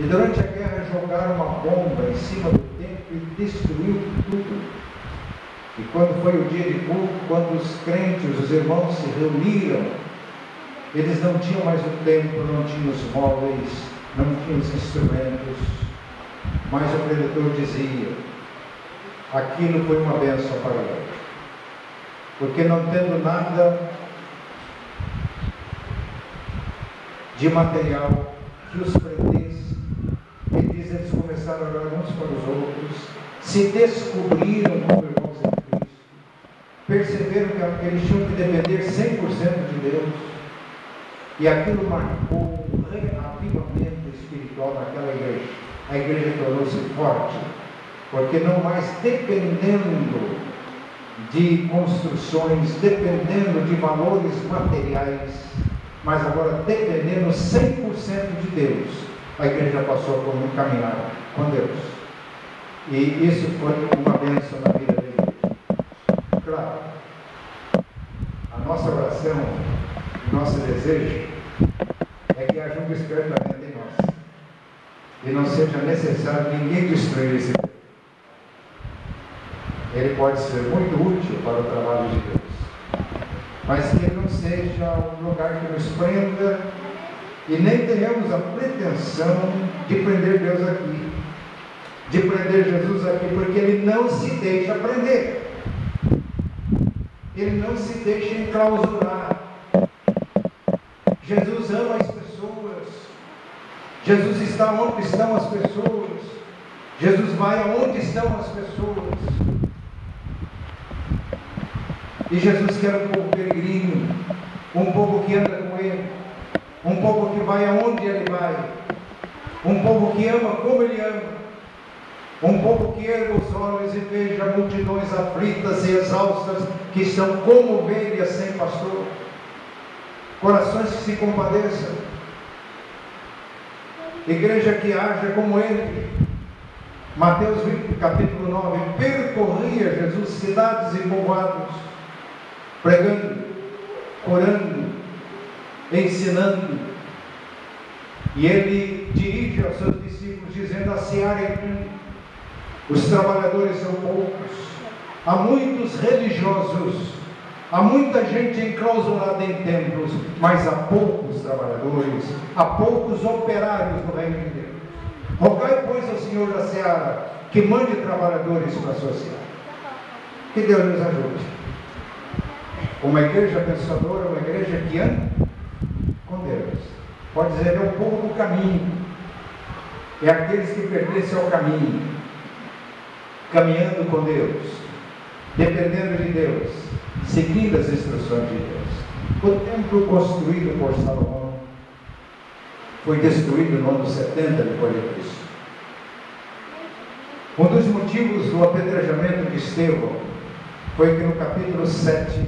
E durante a guerra jogaram uma bomba em cima do templo e destruiu tudo. E quando foi o dia de culto, quando os crentes, os irmãos se reuniram, eles não tinham mais o templo, não tinham os móveis, não tinham os instrumentos, mas o preletor dizia: aquilo foi uma bênção para ele, porque não tendo nada de material que os prendesse, eles começaram a orar uns para os outros, se descobriram como irmãos em Cristo, perceberam que eles tinham que depender 100% de Deus, e aquilo marcou um reavivamento espiritual naquela igreja. A igreja tornou-se forte, porque não mais dependendo de construções, dependendo de valores materiais, mas agora dependendo 100% de Deus, a igreja passou a caminhar com Deus. E isso foi uma bênção na vida da igreja. Claro, a nossa oração, o nosso desejo é que haja um despertamento em nós, e não seja necessário ninguém destruir esse Deus. Ele pode ser muito útil para o trabalho de Deus, mas que ele não seja um lugar que nos prenda, e nem tenhamos a pretensão de prender Deus aqui, de prender Jesus aqui, porque ele não se deixa prender, ele não se deixa enclausurar. Jesus ama as pessoas, Jesus está onde estão as pessoas, Jesus vai aonde estão as pessoas. E Jesus quer um povo peregrino, um povo que anda com Ele, um povo que vai aonde Ele vai, um povo que ama como Ele ama, um povo que erga os olhos e veja multidões aflitas e exaustas, que estão como ovelhas sem pastor, corações que se compadeçam, igreja que haja como Ele. Mateus capítulo 9, percorria Jesus cidades e povoados, pregando, curando, ensinando, e ele dirige aos seus discípulos dizendo: a seara é grande, os trabalhadores são poucos, há muitos religiosos, há muita gente enclausurada em templos, mas há poucos trabalhadores, há poucos operários no reino de Deus. Rogai, pois, ao Senhor da seara que mande trabalhadores para a sua seara. Que Deus nos ajude. Uma igreja pensadora, uma igreja que anda com Deus. Pode dizer, é o povo do caminho, é aqueles que pertencem ao caminho, caminhando com Deus, dependendo de Deus, seguindo as instruções de Deus. O templo construído por Salomão foi destruído no ano 70 depois de Cristo. Um dos motivos do apedrejamento de Estevão foi que no capítulo 7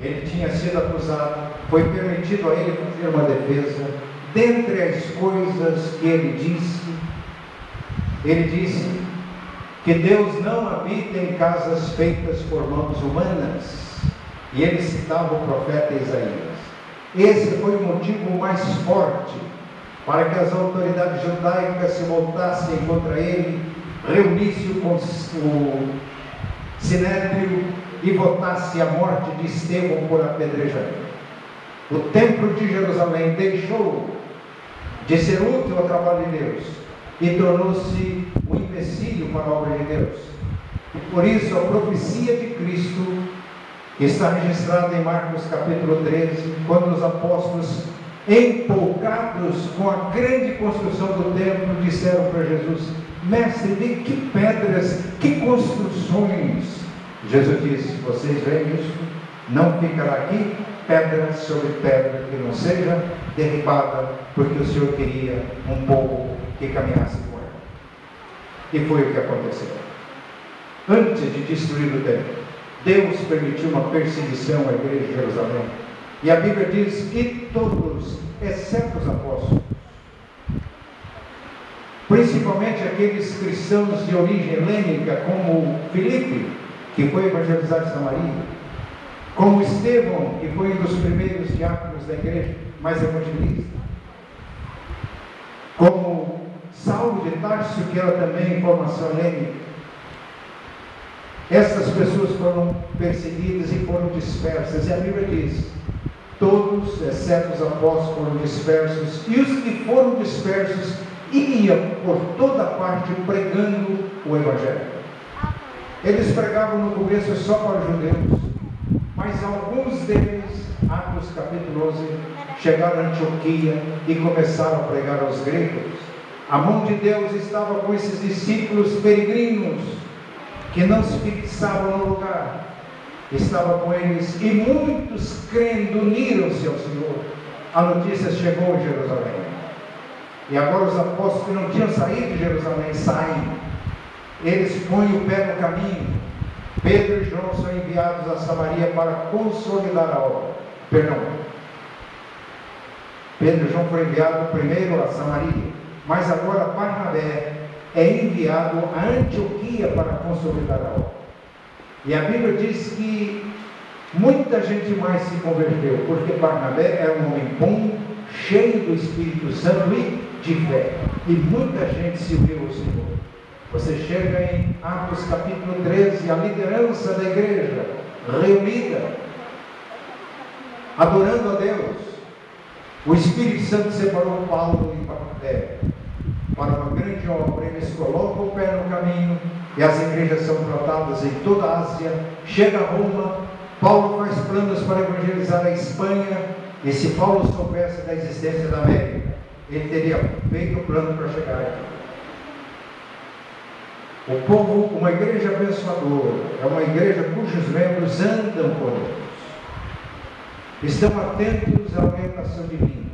ele tinha sido acusado, foi permitido a ele fazer uma defesa. Dentre as coisas que ele disse que Deus não habita em casas feitas por mãos humanas, e ele citava o profeta Isaías. Esse foi o motivo mais forte para que as autoridades judaicas se voltassem contra ele, reunissem o sinédrio e votasse a morte de Estevão por apedrejamento. O templo de Jerusalém deixou de ser útil ao trabalho de Deus e tornou-se um empecilho para a obra de Deus. E por isso a profecia de Cristo está registrada em Marcos capítulo 13, quando os apóstolos, empolgados com a grande construção do templo, disseram para Jesus: mestre, de que pedras, que construções? Jesus disse: vocês veem isso? Não ficará aqui pedra sobre pedra que não seja derribada, porque o Senhor queria um povo que caminhasse com ele. E foi o que aconteceu. Antes de destruir o templo, Deus permitiu uma perseguição à igreja de Jerusalém. E a Bíblia diz que todos, exceto os apóstolos, principalmente aqueles cristãos de origem helênica, como Filipe, que foi evangelizar Samaria, como Estevão, que foi um dos primeiros diáconos da igreja, mais evangelista, como Tarso, que era também formação helênica. Essas pessoas foram perseguidas e foram dispersas, e a Bíblia diz: todos, exceto os apóstolos, foram dispersos, e os que foram dispersos iam por toda parte pregando o Evangelho. Eles pregavam no começo só para os judeus, mas alguns deles, Atos capítulo 11, chegaram a Antioquia e começaram a pregar aos gregos. A mão de Deus estava com esses discípulos peregrinos, que não se fixavam no lugar, estava com eles, e muitos, crendo, uniram-se ao Senhor. A notícia chegou a Jerusalém, e agora os apóstolos que não tinham saído de Jerusalém saem. Eles põem o pé no caminho. Pedro e João são enviados a Samaria para consolidar a obra. Pedro e João foram enviados primeiro a Samaria, mas agora Barnabé é enviado a Antioquia para consolidar a obra. E a Bíblia diz que muita gente mais se converteu, porque Barnabé era um homem bom, cheio do Espírito Santo e de fé, e muita gente se uniu ao Senhor. Você chega em Atos capítulo 13, a liderança da igreja reunida, adorando a Deus. O Espírito Santo separou Paulo e Barnabé para uma grande obra. Eles colocam o pé no caminho, e as igrejas são plantadas em toda a Ásia. Chega a Roma, Paulo faz planos para evangelizar a Espanha, e se Paulo soubesse da existência da América, ele teria feito o plano para chegar aqui. O povo, uma igreja abençoadora, é uma igreja cujos membros andam com Deus, estão atentos à orientação divina,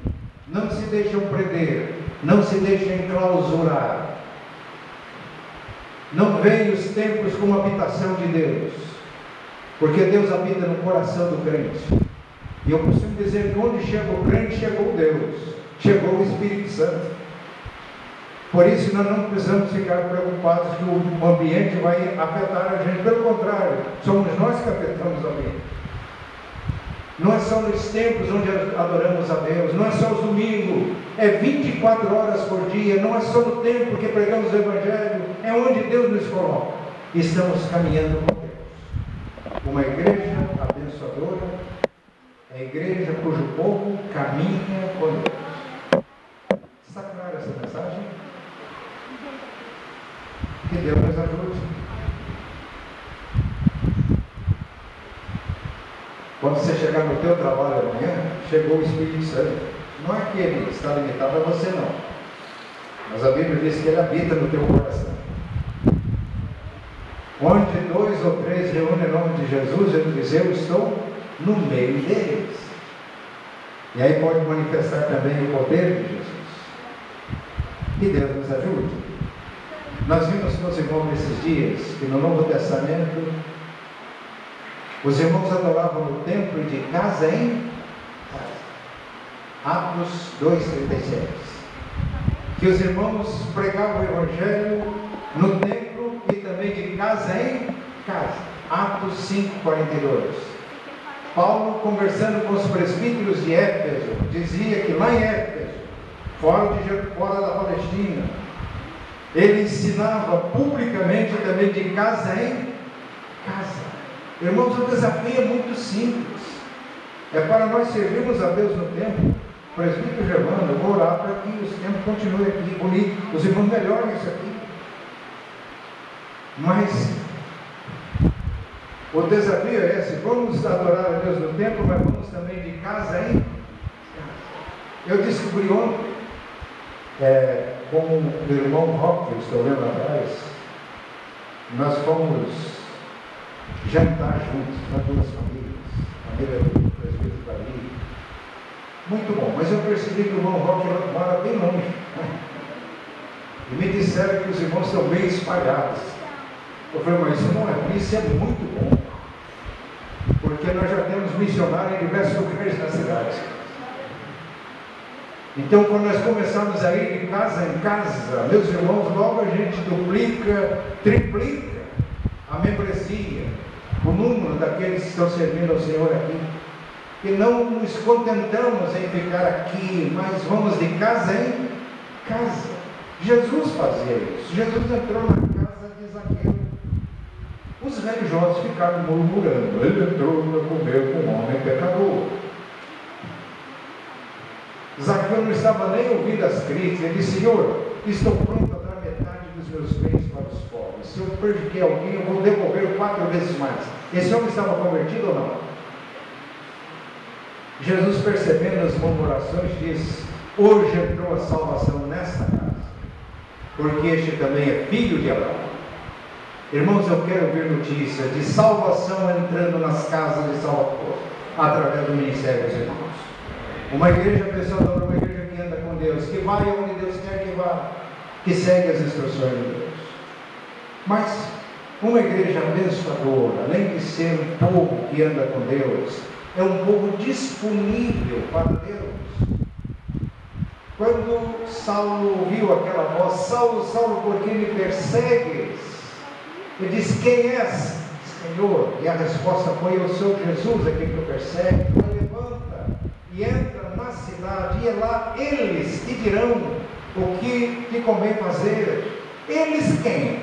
não se deixam prender, não se deixam enclausurar, não veem os templos como habitação de Deus, porque Deus habita no coração do crente. E eu costumo dizer que onde chega o crente, chegou Deus, chegou o Espírito Santo. Por isso nós não precisamos ficar preocupados que o ambiente vai afetar a gente. Pelo contrário, somos nós que afetamos o ambiente. Não é só nos templos onde adoramos a Deus, não é só os domingos, é 24 horas por dia, não é só no templo que pregamos o Evangelho, é onde Deus nos coloca. Estamos caminhando com Deus. Uma igreja abençoadora é a igreja cujo povo caminha com Deus. Está clara essa mensagem? Que Deus nos ajude. Quando você chegar no teu trabalho amanhã, chegou o Espírito Santo. Não é que ele está limitado a você, não. Mas a Bíblia diz que ele habita no teu coração. Onde 2 ou 3 reúnem em nome de Jesus, ele diz: eu estou no meio deles. E aí pode manifestar também o poder de Jesus. Que Deus nos ajude. Nós vimos com os irmãos nesses dias que no Novo Testamento os irmãos adoravam no templo de casa em casa. Atos 2,37. Que os irmãos pregavam o Evangelho no templo e também de casa em casa. Atos 5,42. Paulo, conversando com os presbíteros de Éfeso, dizia que lá em Éfeso, fora da Palestina, ele ensinava publicamente também de casa em casa. Irmãos, o desafio é muito simples. É para nós servirmos a Deus no templo. Presbítero Germano, eu vou orar para que os templos continuem aqui bonito, os irmãos melhorem isso aqui. Mas o desafio é esse: vamos adorar a Deus no templo, mas vamos também de casa em casa. Eu descobri ontem, com o irmão Roque, eu estou vendo atrás, nós fomos jantar juntos, nós duas famílias, a família do presbítero Davi. Muito bom, mas eu percebi que o irmão Roque mora bem longe, né? E me disseram que os irmãos estão bem espalhados. Eu falei: mas isso não é ruim, isso é muito bom, porque nós já temos missionários em diversos lugares na cidade. Então, quando nós começamos a ir de casa em casa, meus irmãos, logo a gente duplica, triplica a membresia, o número daqueles que estão servindo ao Senhor aqui. E não nos contentamos em ficar aqui, mas vamos de casa em casa. Jesus fazia isso. Jesus entrou na casa de Zaqueu. Os religiosos ficaram murmurando: ele entrou para comer com um homem pecador. Zaqueu não estava nem ouvindo as críticas. Ele disse: Senhor, estou pronto a dar metade dos meus bens para os pobres. Se eu prejudiquei alguém, eu vou devolver 4 vezes mais. Esse homem estava convertido ou não? Jesus, percebendo as murmurações, diz: hoje entrou a salvação nesta casa, porque este também é filho de Abraão. Irmãos, eu quero ouvir notícias de salvação entrando nas casas de Salvador, através do ministério dos irmãos. Uma igreja abençoadora, uma igreja que anda com Deus, que vai onde Deus quer que vá, que segue as instruções de Deus. Mas uma igreja abençoadora, além de ser um povo que anda com Deus, é um povo disponível para Deus. Quando Saulo ouviu aquela voz: Saulo, Saulo, por que me persegues? Ele disse: quem és, Senhor? E a resposta foi: eu sou Jesus, a quem tu persegue. Então levanta e entra na cidade, e é lá eles te dirão o que te convém fazer. Eles quem?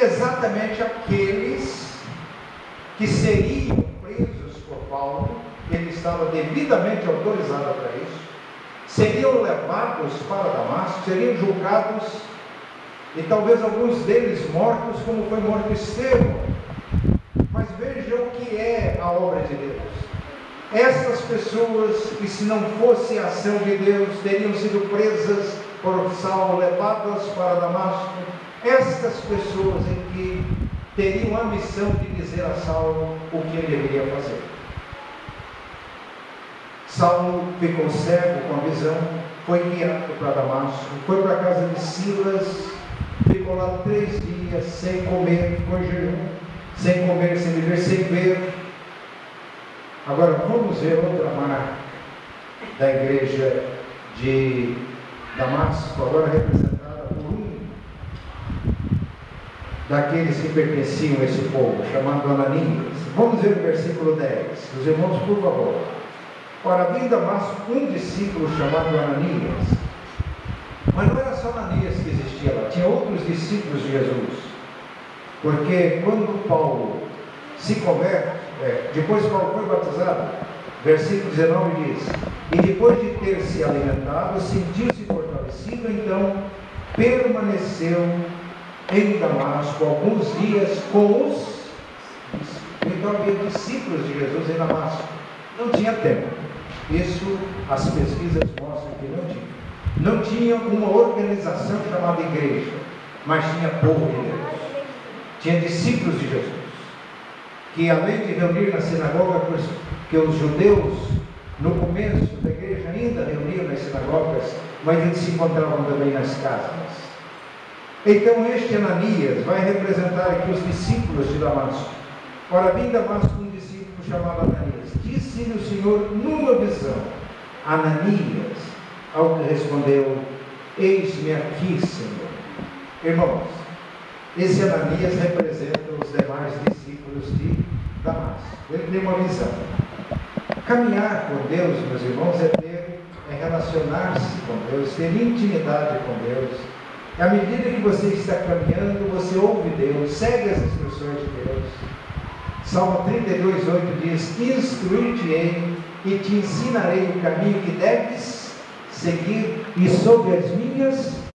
Exatamente aqueles que seriam presos por Paulo. Ele estava devidamente autorizado para isso. Seriam levados para Damasco, seriam julgados, e talvez alguns deles mortos, como foi morto Estevão. Mas veja o que é a obra de Deus. Essas pessoas que, se não fosse a ação de Deus, teriam sido presas por Saulo, levadas para Damasco. Estas pessoas em que teriam a missão de dizer a Saulo o que ele deveria fazer. Saulo ficou cego com a visão, foi guiado para Damasco, foi para a casa de Silas, ficou lá 3 dias sem comer, ficou em jejum, sem comer, sem beber, sem ver. Agora vamos ver outra marca da igreja de Damasco, agora representada por um daqueles que pertenciam a esse povo, chamado Ananias. Vamos ver o versículo 10. Os irmãos, por favor. Ora, havia em Damasco um discípulo chamado Ananias. Mas não era só Ananias que existia lá, tinha outros discípulos de Jesus. Porque quando Paulo se converte, depois Paulo foi batizado, versículo 19 diz: e depois de ter se alimentado, sentiu-se fortalecido, então permaneceu em Damasco alguns dias com os discípulos. Então havia discípulos de Jesus em Damasco. Não tinha tempo. Isso as pesquisas mostram que não tinha. Não tinha uma organização chamada igreja, mas tinha povo de Deus. Tinha discípulos de Jesus, que além de reunir na sinagoga, que os judeus no começo da igreja ainda reuniam nas sinagogas, mas eles se encontravam também nas casas. Então este Ananias vai representar aqui os discípulos de Damasco. Ora, havia em Damasco um discípulo chamado Ananias. Disse-lhe o Senhor numa visão: Ananias. Ao que respondeu: eis-me aqui, Senhor. Irmãos, esse Ananias representa os demais discípulos de Damasco. Ele tem uma visão. Caminhar com Deus, meus irmãos, é relacionar-se com Deus, ter intimidade com Deus. À medida que você está caminhando, você ouve Deus, segue as instruções de Deus. Salmo 32:8 diz: instruir-te-ei e te ensinarei o caminho que deves seguir, e sob as minhas